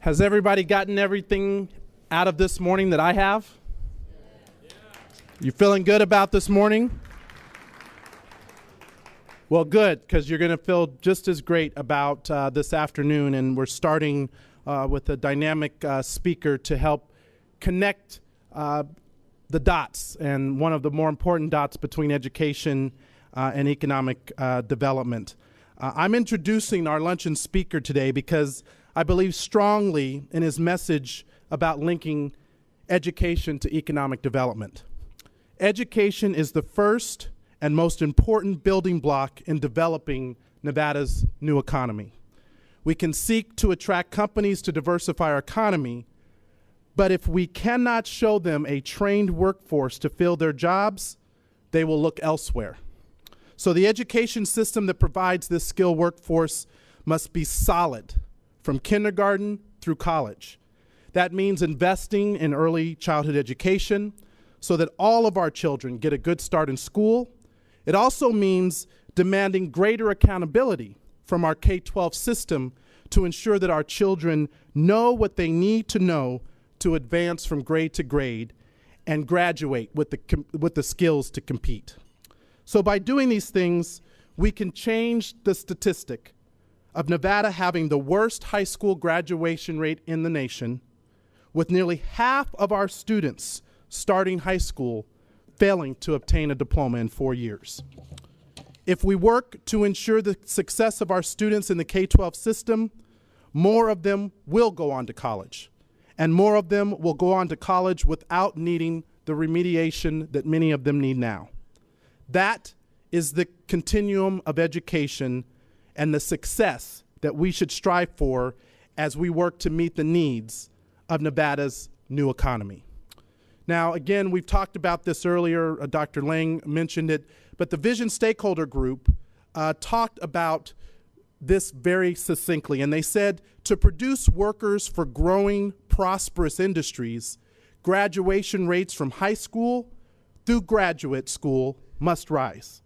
Has everybody gotten everything out of this morning that I have? You feeling good about this morning? Well, good, because you're going to feel just as great about this afternoon, and we're starting with a dynamic speaker to help connect the dots, and one of the more important dots between education and economic development. I'm introducing our luncheon speaker today because I believe strongly in his message about linking education to economic development. Education is the first and most important building block in developing Nevada's new economy. We can seek to attract companies to diversify our economy, but if we cannot show them a trained workforce to fill their jobs, they will look elsewhere. So the education system that provides this skilled workforce must be solid, from kindergarten through college. That means investing in early childhood education so that all of our children get a good start in school. It also means demanding greater accountability from our K-12 system to ensure that our children know what they need to know to advance from grade to grade and graduate with the skills to compete. So by doing these things, we can change the statistic of Nevada having the worst high school graduation rate in the nation, with nearly half of our students starting high school failing to obtain a diploma in 4 years. If we work to ensure the success of our students in the K-12 system, more of them will go on to college, and more of them will go on to college without needing the remediation that many of them need now. That is the continuum of education and the success that we should strive for as we work to meet the needs of Nevada's new economy. Now, again, we've talked about this earlier. Dr. Lang mentioned it, but the Vision Stakeholder Group talked about this very succinctly, and they said to produce workers for growing, prosperous industries, graduation rates from high school through graduate school must rise.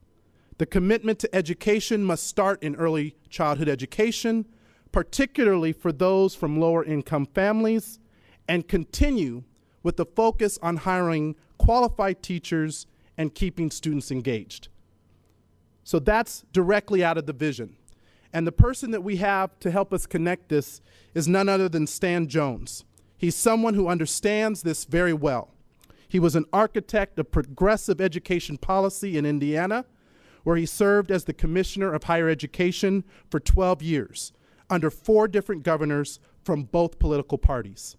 The commitment to education must start in early childhood education, particularly for those from lower income families, and continue with the focus on hiring qualified teachers and keeping students engaged. So that's directly out of the vision. And the person that we have to help us connect this is none other than Stan Jones. He's someone who understands this very well. He was an architect of progressive education policy in Indiana, where he served as the Commissioner of Higher Education for 12 years, under 4 different governors from both political parties.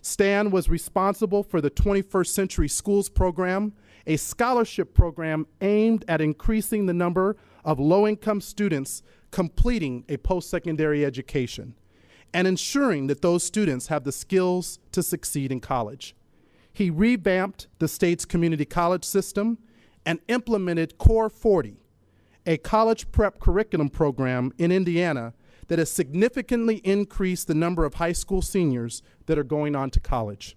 Stan was responsible for the 21st Century Schools Program, a scholarship program aimed at increasing the number of low-income students completing a post-secondary education and ensuring that those students have the skills to succeed in college. He revamped the state's community college system and implemented Core 40, a college prep curriculum program in Indiana that has significantly increased the number of high school seniors that are going on to college.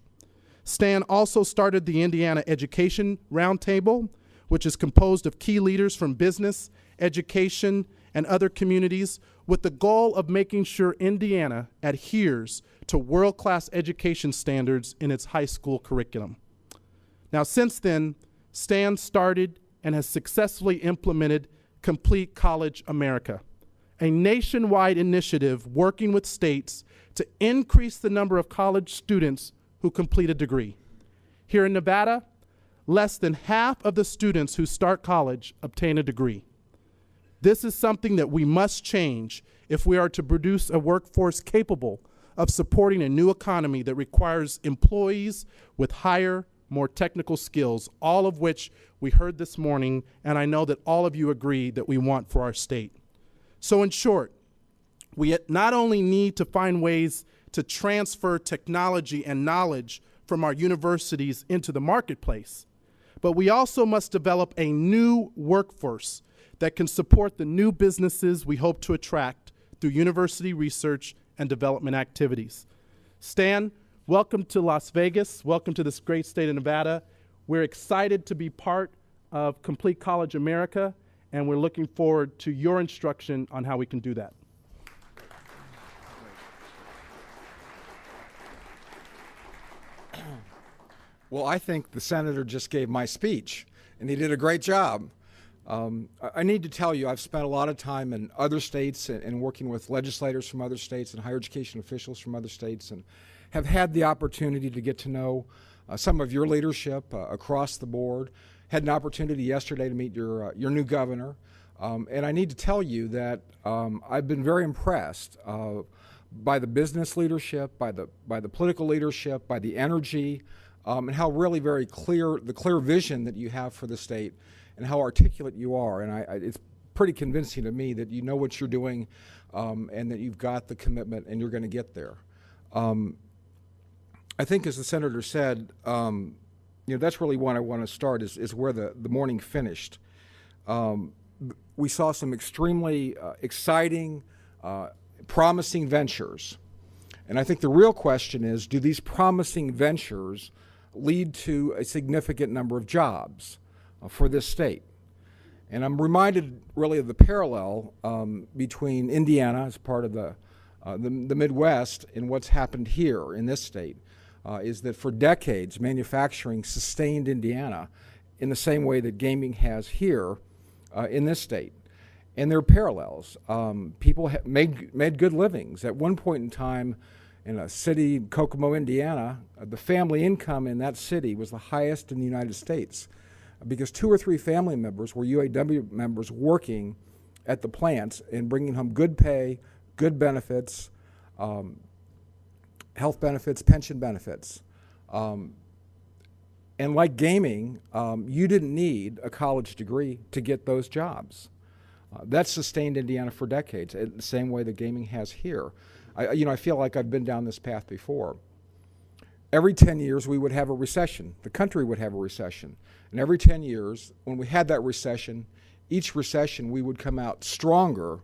Stan also started the Indiana Education Roundtable, which is composed of key leaders from business, education, and other communities, with the goal of making sure Indiana adheres to world-class education standards in its high school curriculum. Now, since then, Stan started and has successfully implemented Complete College America, a nationwide initiative working with states to increase the number of college students who complete a degree. Here in Nevada, less than half of the students who start college obtain a degree. This is something that we must change if we are to produce a workforce capable of supporting a new economy that requires employees with higher, more technical skills, all of which we heard this morning, and I know that all of you agree that we want for our state. So in short, we not only need to find ways to transfer technology and knowledge from our universities into the marketplace, but we also must develop a new workforce that can support the new businesses we hope to attract through university research and development activities. Stan, welcome to Las Vegas. Welcome to this great state of Nevada. We're excited to be part of Complete College America, and we're looking forward to your instruction on how we can do that. Well, I think the senator just gave my speech, and he did a great job. I need to tell you, I've spent a lot of time in other states and working with legislators from other states and higher education officials from other states, and have had the opportunity to get to know some of your leadership across the board. Had an opportunity yesterday to meet your new governor, and I need to tell you that I've been very impressed by the business leadership, by the political leadership, by the energy, and how really very clear vision that you have for the state, and how articulate you are. And it's pretty convincing to me that you know what you're doing, and that you've got the commitment and you're going to get there. I think, as the senator said, that's really what I want to start, is where the morning finished. We saw some extremely exciting, promising ventures. And I think the real question is, do these promising ventures lead to a significant number of jobs for this state? And I'm reminded really of the parallel between Indiana as part of the Midwest and what's happened here in this state, is that for decades manufacturing sustained Indiana in the same way that gaming has here in this state. And there are parallels. People made good livings. At one point in time, in a city, Kokomo, Indiana, the family income in that city was the highest in the United States, because 2 or 3 family members were UAW members working at the plants and bringing home good pay, good benefits, health benefits, pension benefits. And like gaming, you didn't need a college degree to get those jobs. That's sustained Indiana for decades, the same way that gaming has here. I feel like I've been down this path before. Every 10 years we would have a recession. The country would have a recession. And every 10 years, when we had that recession, each recession we would come out stronger,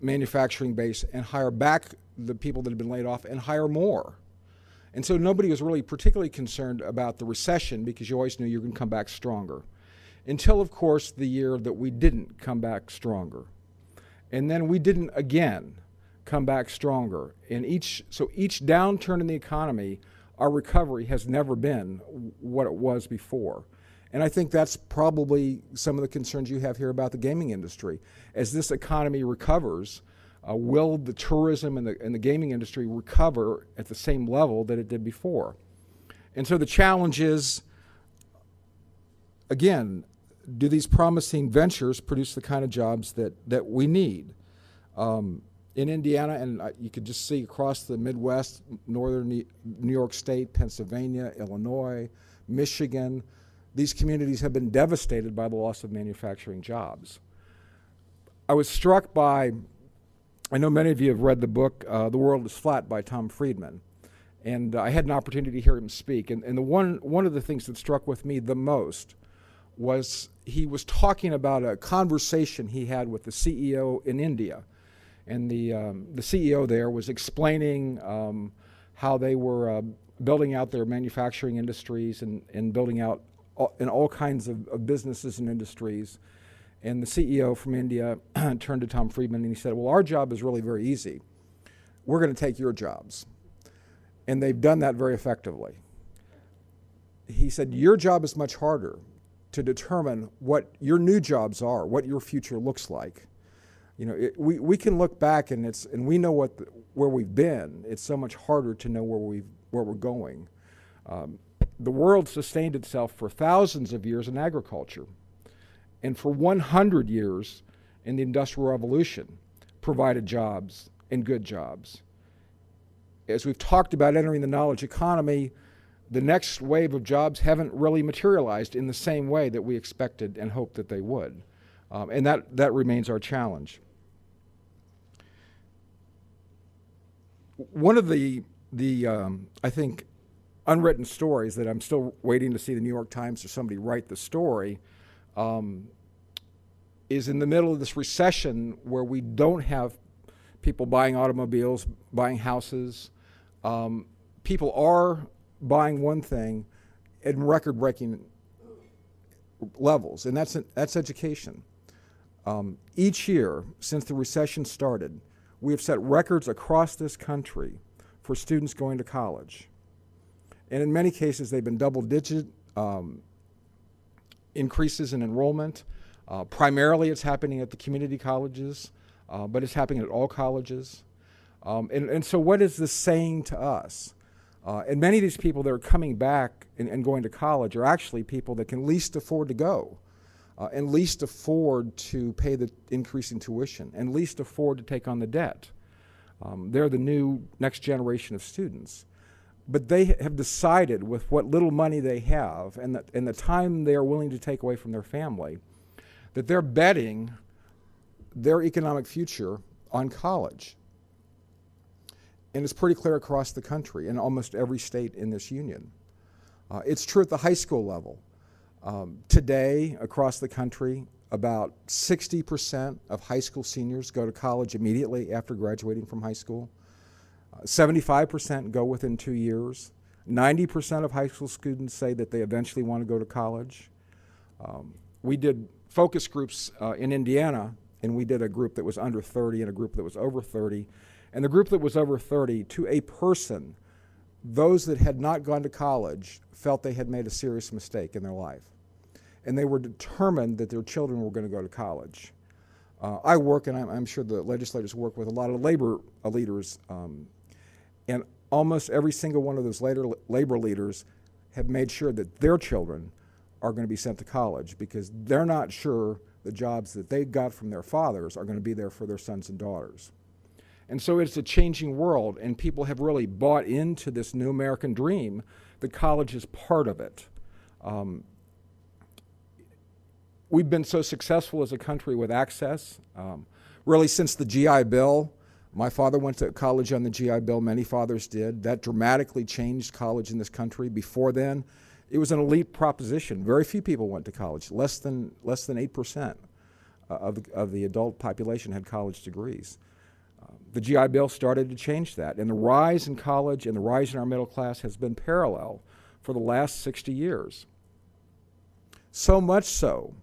manufacturing base, and hire back the people that had been laid off and hire more. And so nobody was really particularly concerned about the recession, because you always knew you were going to come back stronger. Until, of course, the year that we didn't come back stronger. And then we didn't again come back stronger. And each downturn in the economy, our recovery has never been what it was before. And I think that's probably some of the concerns you have here about the gaming industry. As this economy recovers, will the tourism and the gaming industry recover at the same level that it did before? And so the challenge is, again, do these promising ventures produce the kind of jobs that we need? In Indiana, and you could just see across the Midwest, northern New York State, Pennsylvania, Illinois, Michigan, these communities have been devastated by the loss of manufacturing jobs. I was struck by, I know many of you have read the book, The World is Flat by Tom Friedman, and I had an opportunity to hear him speak. And one of the things that struck with me the most was he was talking about a conversation he had with the CEO in India. And the CEO there was explaining how they were building out their manufacturing industries and building out in all kinds of businesses and industries. And the CEO from India turned to Tom Friedman and he said, well, our job is really very easy. We're going to take your jobs. And they've done that very effectively. He said, your job is much harder to determine what your new jobs are, what your future looks like. You know, we can look back and we know where we've been. It's so much harder to know where we're going. The world sustained itself for thousands of years in agriculture, and for 100 years in the Industrial Revolution provided jobs and good jobs. As we've talked about entering the knowledge economy, the next wave of jobs haven't really materialized in the same way that we expected and hoped that they would. And that remains our challenge. One of the I think, unwritten stories that I'm still waiting to see the New York Times or somebody write the story is in the middle of this recession where we don't have people buying automobiles, buying houses. People are buying one thing at record-breaking levels, and that's education. Each year since the recession started, we have set records across this country for students going to college. And in many cases, they've been double-digit increases in enrollment. Primarily, it's happening at the community colleges, but it's happening at all colleges. And so what is this saying to us? And many of these people that are coming back and going to college are actually people that can least afford to go, and least afford to pay the increase in tuition, and least afford to take on the debt. They're the new next generation of students. But they have decided with what little money they have and the time they are willing to take away from their family that they're betting their economic future on college. And it's pretty clear across the country in almost every state in this union. It's true at the high school level. Today, across the country, about 60% of high school seniors go to college immediately after graduating from high school. 75% go within 2 years. 90% of high school students say that they eventually want to go to college. We did focus groups in Indiana, and we did a group that was under 30 and a group that was over 30. And the group that was over 30, to a person, those that had not gone to college felt they had made a serious mistake in their life. And they were determined that their children were going to go to college. I work, and I'm sure the legislators work with a lot of labor leaders, and almost every single one of those labor leaders have made sure that their children are going to be sent to college because they're not sure the jobs that they got from their fathers are going to be there for their sons and daughters. And so it's a changing world, and people have really bought into this new American dream that college is part of it. We've been so successful as a country with access. Really since the GI Bill, my father went to college on the GI Bill, many fathers did. That dramatically changed college in this country. Before then, it was an elite proposition. Very few people went to college. Less than 8% of the adult population had college degrees. The GI Bill started to change that, and the rise in college and the rise in our middle class has been parallel for the last 60 years. So much so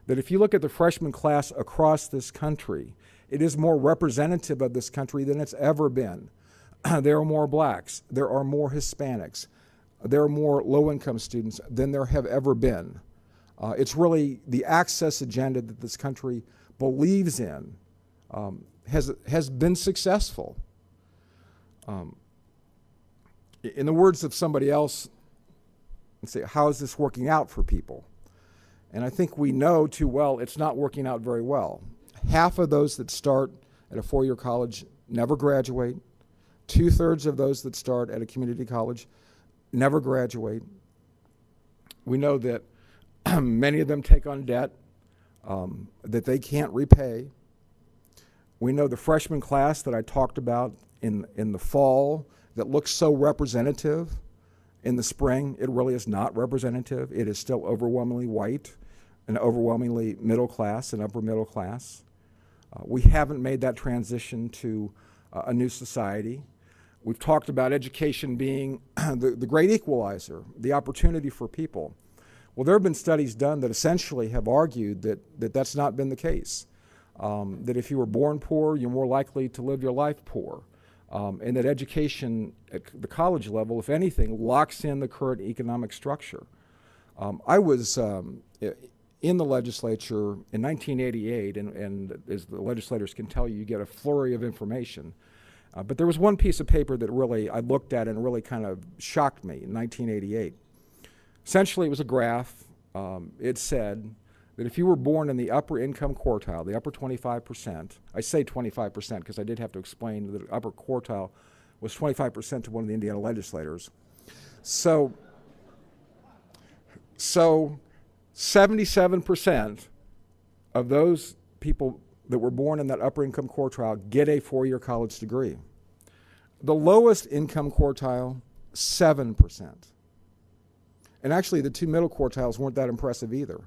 that if you look at the freshman class across this country, it is more representative of this country than it's ever been. There are more blacks, there are more Hispanics, there are more low-income students than there have ever been. It's really the access agenda that this country believes in has been successful. In the words of somebody else, let's say, how is this working out for people? And I think we know too well it's not working out very well. Half of those that start at a four-year college never graduate. 2/3 of those that start at a community college never graduate. We know that many of them take on debt that they can't repay. We know the freshman class that I talked about in the fall that looks so representative in the spring, it really is not representative. It is still overwhelmingly white and overwhelmingly middle class and upper middle class. We haven't made that transition to a new society. We've talked about education being the great equalizer, the opportunity for people. Well, there have been studies done that essentially have argued that that's not been the case. That if you were born poor, you're more likely to live your life poor. And that education at the college level, if anything, locks in the current economic structure. I was in the legislature in 1988, and as the legislators can tell you, you get a flurry of information. But there was one piece of paper that really I looked at and really kind of shocked me in 1988. Essentially, it was a graph. It said that if you were born in the upper income quartile, the upper 25%, I say 25% because I did have to explain that the upper quartile was 25% to one of the Indiana legislators. So 77% of those people that were born in that upper income quartile get a four-year college degree. The lowest income quartile, 7%. And actually the two middle quartiles weren't that impressive either.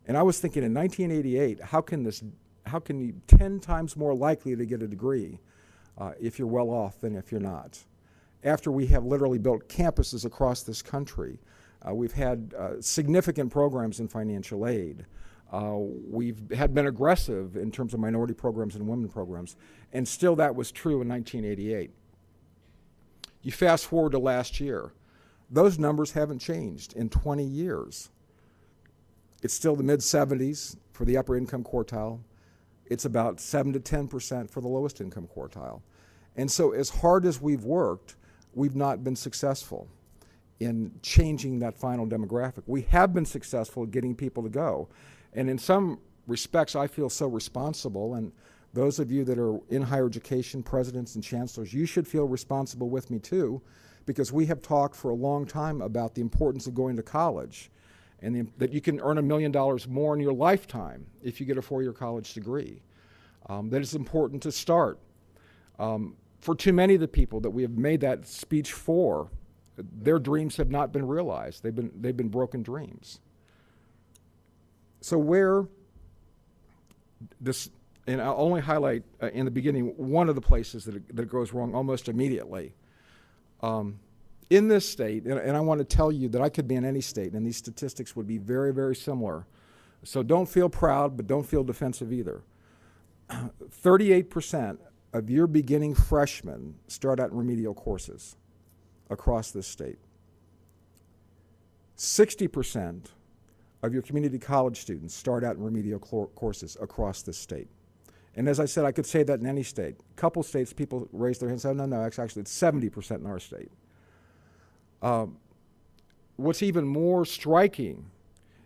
And I was thinking in 1988, how can you 10 times more likely to get a degree if you're well off than if you're not? After we have literally built campuses across this country, we've had significant programs in financial aid. We've been aggressive in terms of minority programs and women programs, and still that was true in 1988. You fast forward to last year. Those numbers haven't changed in 20 years. It's still the mid-70s for the upper income quartile. It's about 7 to 10% for the lowest income quartile. And so as hard as we've worked, we've not been successful in changing that final demographic. We have been successful at getting people to go. And in some respects, I feel so responsible, and those of you that are in higher education, presidents and chancellors, you should feel responsible with me too, because we have talked for a long time about the importance of going to college, and that you can earn $1 million more in your lifetime if you get a 4-year college degree. That it's important to start. For too many of the people that we have made that speech for, their dreams have not been realized. They've been broken dreams. So where this, and I'll only highlight in the beginning one of the places that it goes wrong almost immediately. In this state, and I want to tell you that I could be in any state, and these statistics would be very, very similar. So don't feel proud, but don't feel defensive either. 38% of your beginning freshmen start out in remedial courses across this state. 60% of your community college students start out in remedial courses across this state. And as I said, I could say that in any state. A couple states, people raise their hands and say, no, actually it's 70% in our state. What's even more striking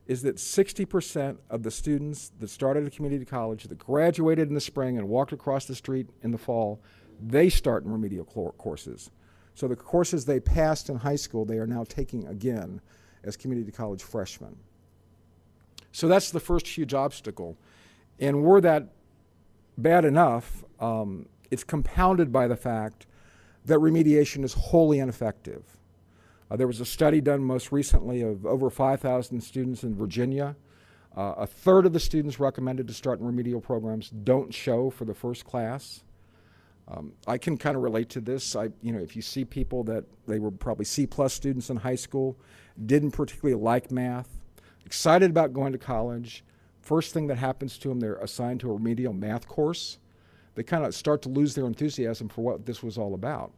is that 60% of the students that started at a community college, that graduated in the spring and walked across the street in the fall, they start in remedial courses. So the courses they passed in high school, they are now taking again as community college freshmen. So that's the first huge obstacle. And were that bad enough, it's compounded by the fact that remediation is wholly ineffective. There was a study done most recently of over 5,000 students in Virginia. A third of the students recommended to start in remedial programs don't show for the first class. I can kind of relate to this. If you see people that they were probably C+ students in high school, didn't particularly like math, excited about going to college, first thing that happens to them, they're assigned to a remedial math course. They kind of start to lose their enthusiasm for what this was all about.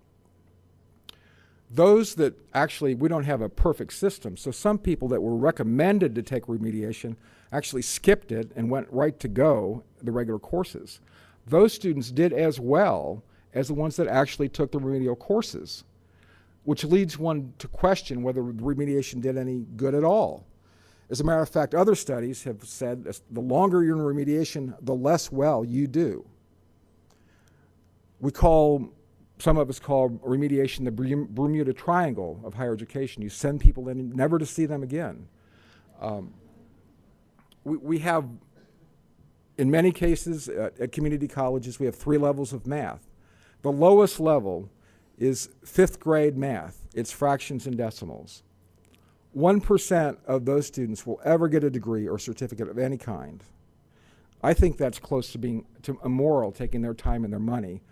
Those that actually, we don't have a perfect system, so some people that were recommended to take remediation actually skipped it and went right to the regular courses. Those students did as well as the ones that actually took the remedial courses, which leads one to question whether remediation did any good at all. As a matter of fact, other studies have said the longer you're in remediation, the less well you do. Some of us call remediation the Bermuda Triangle of higher education. You send people in never to see them again. We have, in many cases at community colleges, we have 3 levels of math. The lowest level is 5th grade math. It's fractions and decimals. 1% of those students will ever get a degree or certificate of any kind. I think that's close to being immoral, taking their time and their money,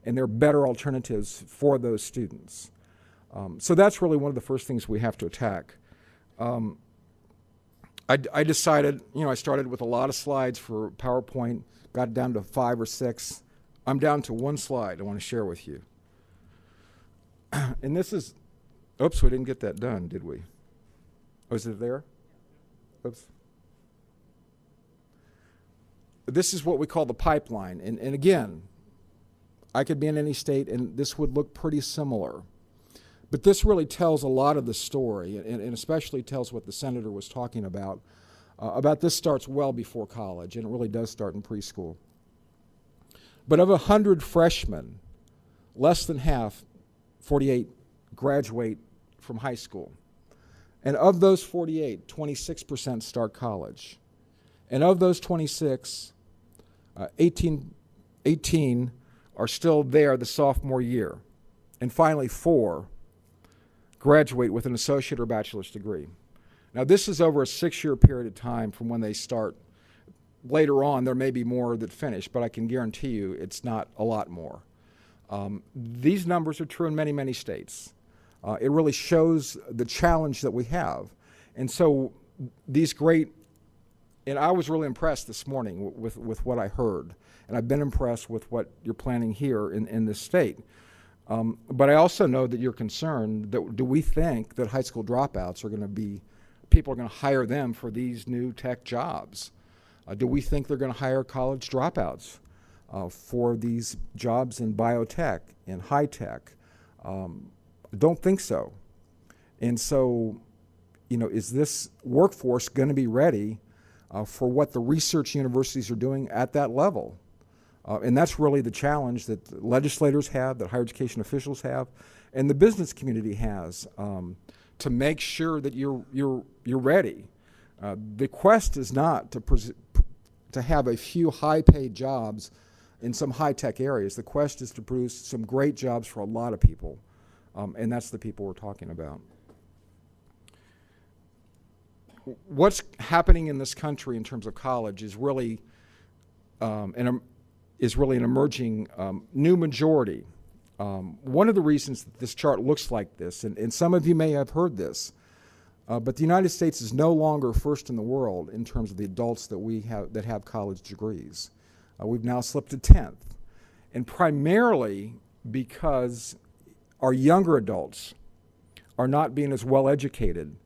and there are better alternatives for those students. So that's really one of the first things we have to attack. I decided, I started with a lot of slides for PowerPoint, got down to 5 or 6. I'm down to 1 slide I want to share with you. And this is, oops, we didn't get that done, did we? Oh, is it there? Oops. This is what we call the pipeline. And again, I could be in any state and this would look pretty similar. But this really tells a lot of the story, and especially tells what the senator was talking about this starts well before college, and it really does start in preschool. But of 100 freshmen, less than half, 48, graduate from high school. And of those 48, 26% start college. And of those 26, 18 are still there the sophomore year. And finally, 4 graduate with an associate or bachelor's degree. Now, this is over a 6-year period of time from when they start. Later on, there may be more that finish, but I can guarantee you it's not a lot more. These numbers are true in many, many states. It really shows the challenge that we have. And so these great, and I was really impressed this morning with what I heard, and I've been impressed with what you're planning here in this state. But I also know that you're concerned that do we think that high school dropouts are going to be, people are going to hire them for these new tech jobs? Do we think they're going to hire college dropouts for these jobs in biotech, in high tech? Don't think so. And so, is this workforce going to be ready for what the research universities are doing at that level? And that's really the challenge that legislators have, that higher education officials have, and the business community has, to make sure that you're ready. The quest is not to have a few high-paid jobs in some high-tech areas. The quest is to produce some great jobs for a lot of people, and that's the people we're talking about. What's happening in this country in terms of college is really an emerging new majority. One of the reasons that this chart looks like this, and some of you may have heard this, but the United States is no longer first in the world in terms of the adults that have college degrees. We've now slipped to 10th, and primarily because our younger adults are not being as well educated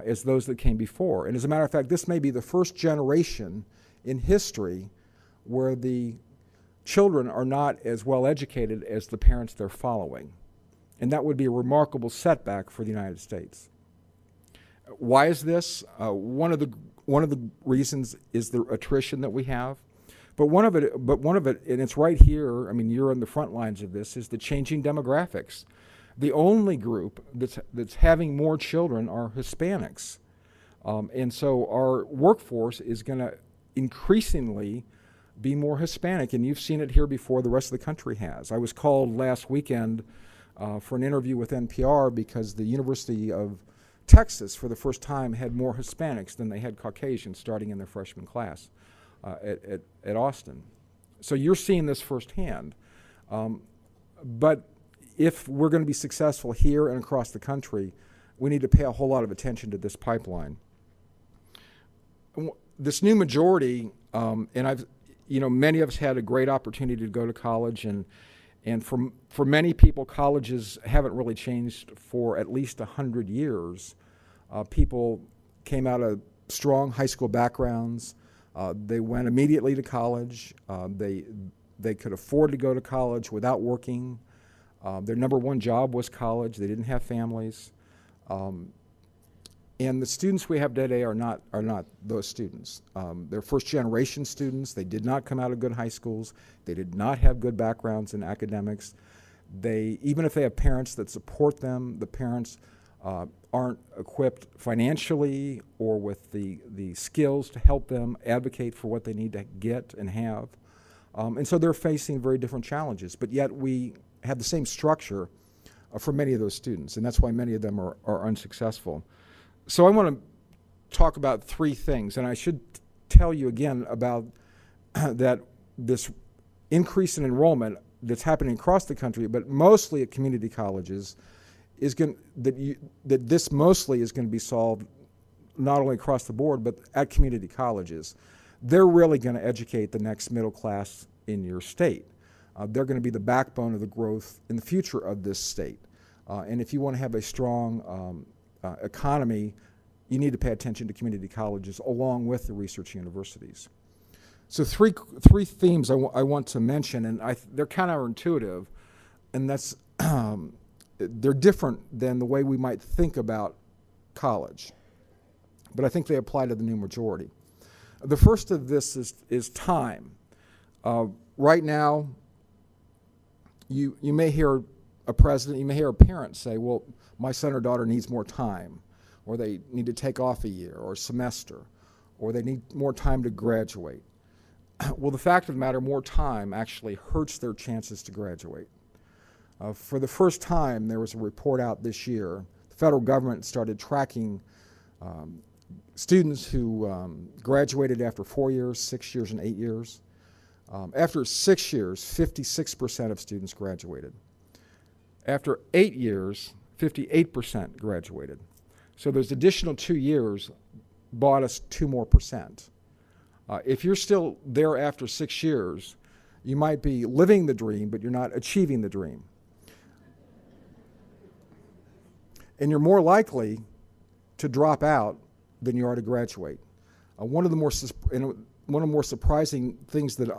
as those that came before. And as a matter of fact, this may be the first generation in history where the children are not as well educated as the parents they're following. And that would be a remarkable setback for the United States. Why is this? One of the reasons is the attrition that we have. But one of it, and it's right here, I mean, you're on the front lines of this, is the changing demographics. The only group that's having more children are Hispanics. And so our workforce is going to increasingly be more Hispanic, and you've seen it here before, the rest of the country has. I was called last weekend for an interview with NPR because the University of Texas, for the first time, had more Hispanics than they had Caucasians starting in their freshman class at Austin. So you're seeing this firsthand. But if we're going to be successful here and across the country, we need to pay a whole lot of attention to this pipeline. This new majority, and many of us had a great opportunity to go to college, and for many people, colleges haven't really changed for at least 100 years. People came out of strong high school backgrounds. They went immediately to college. They could afford to go to college without working. Their number one job was college. They didn't have families. And the students we have today are not those students. They're first-generation students. They did not come out of good high schools. They did not have good backgrounds in academics. Even if they have parents that support them, the parents aren't equipped financially or with the skills to help them advocate for what they need to get and have. And so they're facing very different challenges. But yet we have the same structure for many of those students, and that's why many of them are unsuccessful. So I want to talk about three things, and I should tell you again about that this increase in enrollment that's happening across the country, but mostly at community colleges, that this mostly is going to be solved not only across the board, but at community colleges. They're really going to educate the next middle class in your state. They're going to be the backbone of the growth in the future of this state. And if you want to have a strong economy, you need to pay attention to community colleges along with the research universities. So three themes I want to mention, and they're counterintuitive, and that's they're different than the way we might think about college, but I think they apply to the new majority. The first of this is time. Right now, you may hear a president, you may hear a parent say, well, my son or daughter needs more time, or they need to take off a year or a semester, or they need more time to graduate. Well, the fact of the matter, more time actually hurts their chances to graduate. For the first time, there was a report out this year. The federal government started tracking students who graduated after 4 years, 6 years, and 8 years. After 6 years, 56% of students graduated. After 8 years, 58% graduated. So those additional 2 years bought us 2 more percent. If you're still there after 6 years, you might be living the dream, but you're not achieving the dream. And you're more likely to drop out than you are to graduate. One of the more surprising things that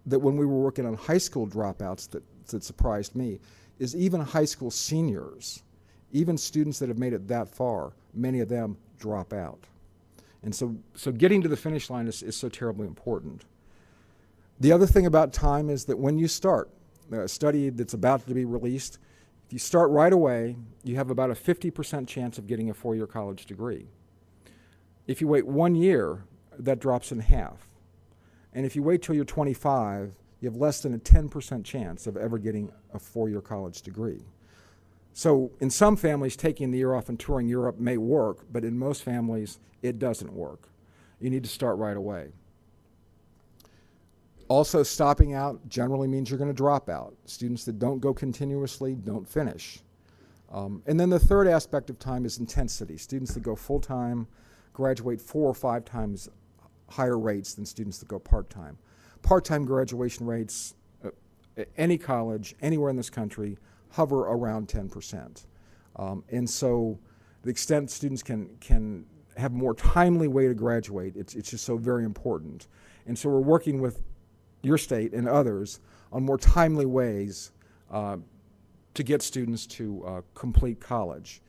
when we were working on high school dropouts that surprised me is even high school seniors, even students that have made it that far, many of them drop out. And so getting to the finish line is so terribly important. The other thing about time is that when you start a study that's about to be released, if you start right away, you have about a 50% chance of getting a 4-year college degree. If you wait 1 year, that drops in half. And if you wait till you're 25, you have less than a 10% chance of ever getting a 4-year college degree. So in some families, taking the year off and touring Europe may work, but in most families, it doesn't work. You need to start right away. Also, stopping out generally means you're going to drop out. Students that don't go continuously don't finish. And then the third aspect of time is intensity. Students that go full-time graduate 4 or 5 times higher rates than students that go part-time. Part-time graduation rates at any college, anywhere in this country, hover around 10%. And so the extent students can have a more timely way to graduate, it's just so very important. And so we're working with your state and others on more timely ways to get students to complete college.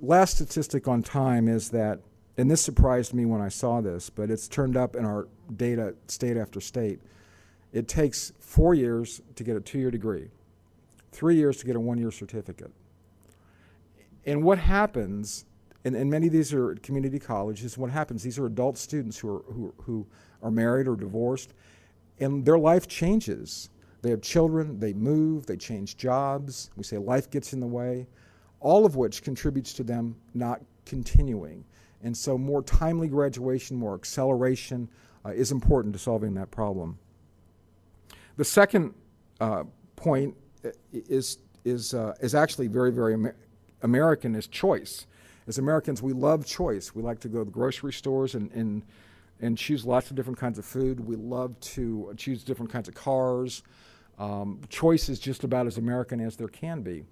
Last statistic on time is that, and this surprised me when I saw this, but it's turned up in our data state after state. It takes 4 years to get a 2-year degree, 3 years to get a 1-year certificate. And what happens, and many of these are community colleges, what happens, these are adult students who are married or divorced, and their life changes. They have children, they move, they change jobs, we say life gets in the way, all of which contributes to them not continuing. And so more timely graduation, more acceleration is important to solving that problem. The second point is actually very, very American, is choice. As Americans, we love choice. We like to go to the grocery stores and choose lots of different kinds of food. We love to choose different kinds of cars. Choice is just about as American as there can be.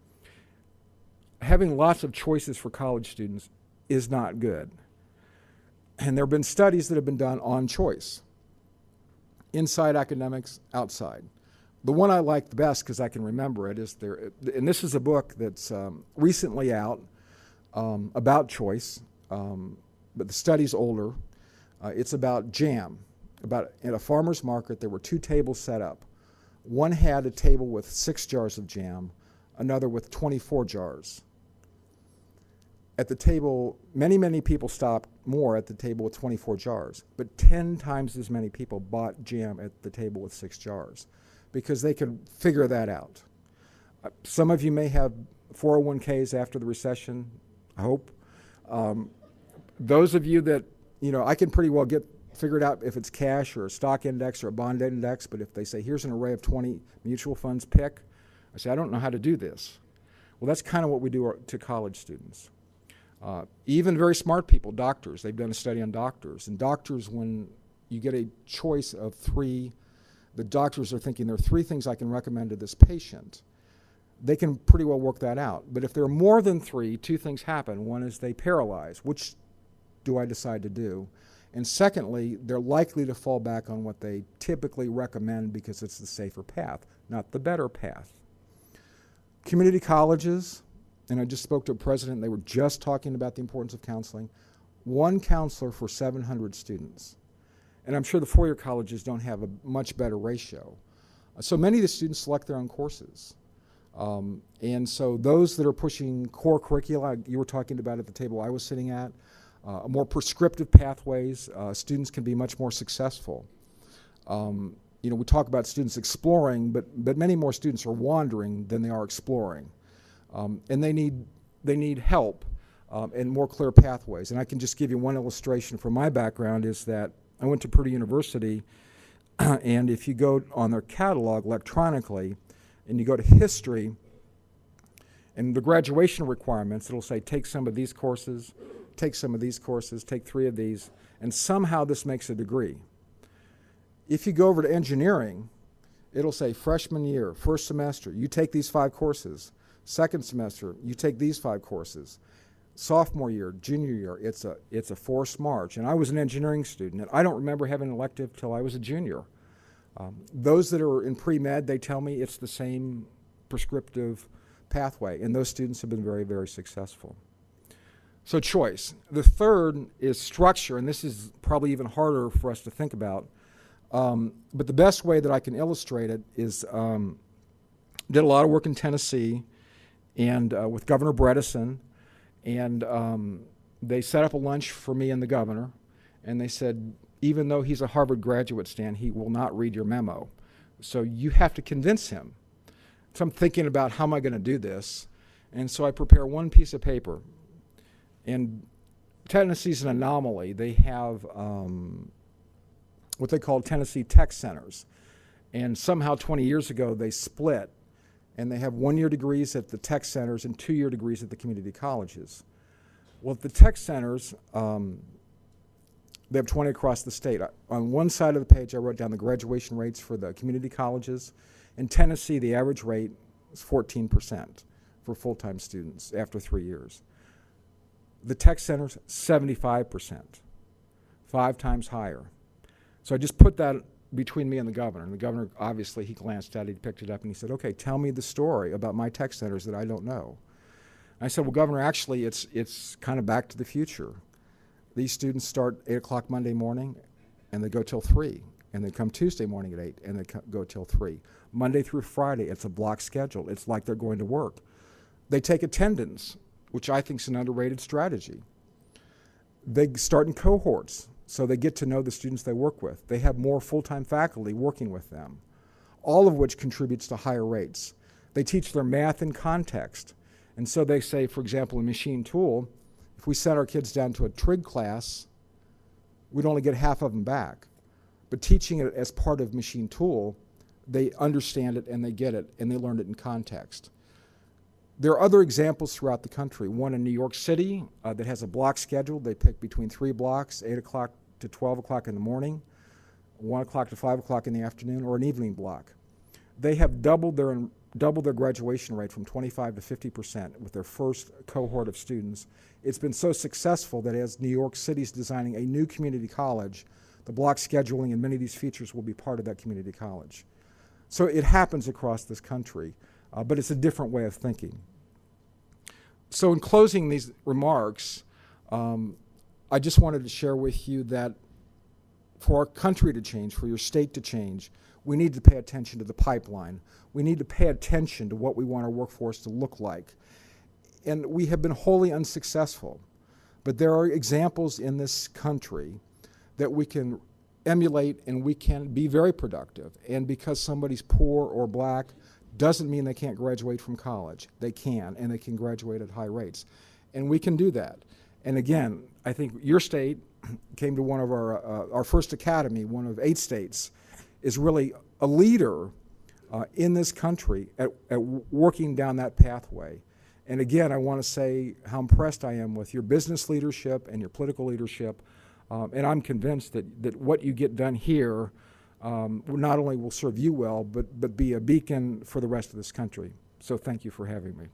Having lots of choices for college students is not good. And there have been studies that have been done on choice, inside academics, outside. The one I like the best, because I can remember it, is there, and this is a book that's recently out about choice, but the study's older. It's about jam. At a farmer's market, there were 2 tables set up. One had a table with 6 jars of jam, another with 24 jars. At the table, many people stopped more at the table with 24 jars, but 10 times as many people bought jam at the table with 6 jars because they could figure that out. Some of you may have 401ks after the recession, I hope. Those of you that, I can pretty well get figured out if it's cash or a stock index or a bond index, but if they say, here's an array of 20 mutual funds, pick, I say, I don't know how to do this. Well, that's kind of what we do to college students. Even very smart people, doctors, they've done a study on doctors. And doctors, when you get a choice of 3, the doctors are thinking there are 3 things I can recommend to this patient. They can pretty well work that out. But if there are more than 3, 2 things happen. One is they paralyze. Which do I decide to do? And secondly, they're likely to fall back on what they typically recommend because it's the safer path, not the better path. Community colleges, and I just spoke to a president, they were just talking about the importance of counseling. 1 counselor for 700 students. And I'm sure the 4-year colleges don't have a much better ratio. So many of the students select their own courses. And so those that are pushing core curricula, you were talking about at the table I was sitting at, more prescriptive pathways, students can be much more successful. We talk about students exploring, but many more students are wandering than they are exploring. And they need help and more clear pathways. And I can just give you one illustration from my background is that I went to Purdue University, and if you go on their catalog electronically, and you go to history, and the graduation requirements, it'll say take some of these courses, take some of these courses, take 3 of these, and somehow this makes a degree. If you go over to engineering, it'll say freshman year, first semester, you take these 5 courses. Second semester, you take these 5 courses. Sophomore year, junior year, it's a forced march. And I was an engineering student, and I don't remember having an elective till I was a junior. Those that are in pre-med, they tell me it's the same prescriptive pathway, and those students have been very, very successful. So choice. The third is structure, and this is probably even harder for us to think about. But the best way that I can illustrate it is did a lot of work in Tennessee and with Governor Bredesen, and they set up a lunch for me and the governor, and they said, even though he's a Harvard graduate, Stan, he will not read your memo. So you have to convince him. So I'm thinking about how am I going to do this, and so I prepare one piece of paper. And Tennessee's an anomaly. They have what they call Tennessee Tech Centers. And somehow 20 years ago they split, and they have 1-year degrees at the tech centers and 2-year degrees at the community colleges. Well, at the tech centers, they have 20 across the state. On one side of the page I wrote down the graduation rates for the community colleges. In Tennessee, the average rate is 14% for full-time students after 3 years. The tech centers, 75%, 5 times higher. So I just put that between me and the governor. And the governor, obviously, he glanced at it, he picked it up, and he said, okay, tell me the story about my tech centers that I don't know. And I said, well, Governor, actually, it's kind of back to the future. These students start 8 o'clock Monday morning, and they go till 3. And they come Tuesday morning at 8, and they go till 3. Monday through Friday, it's a block schedule. It's like they're going to work. They take attendance, which I think is an underrated strategy. They start in cohorts, so they get to know the students they work with. They have more full-time faculty working with them, all of which contributes to higher rates. They teach their math in context. And so they say, for example, in machine tool, if we sent our kids down to a trig class, we'd only get half of them back. But teaching it as part of machine tool, they understand it and they get it and they learned it in context. There are other examples throughout the country. One in New York City that has a block schedule. They pick between 3 blocks, 8 o'clock to 12 o'clock in the morning, 1 o'clock to 5 o'clock in the afternoon, or an evening block. They have doubled their graduation rate from 25 to 50% with their first cohort of students. It's been so successful that as New York City's designing a new community college, the block scheduling and many of these features will be part of that community college. So it happens across this country, but it's a different way of thinking. So in closing these remarks, I just wanted to share with you that for our country to change, for your state to change, we need to pay attention to the pipeline. We need to pay attention to what we want our workforce to look like. And we have been wholly unsuccessful. But there are examples in this country that we can emulate and we can be very productive. And because somebody's poor or black doesn't mean they can't graduate from college. They can, and they can graduate at high rates. And we can do that. And again, I think your state came to one of our first academy, one of 8 states, is really a leader in this country at working down that pathway. And again, I want to say how impressed I am with your business leadership and your political leadership. And I'm convinced that what you get done here not only will serve you well, but be a beacon for the rest of this country. So thank you for having me.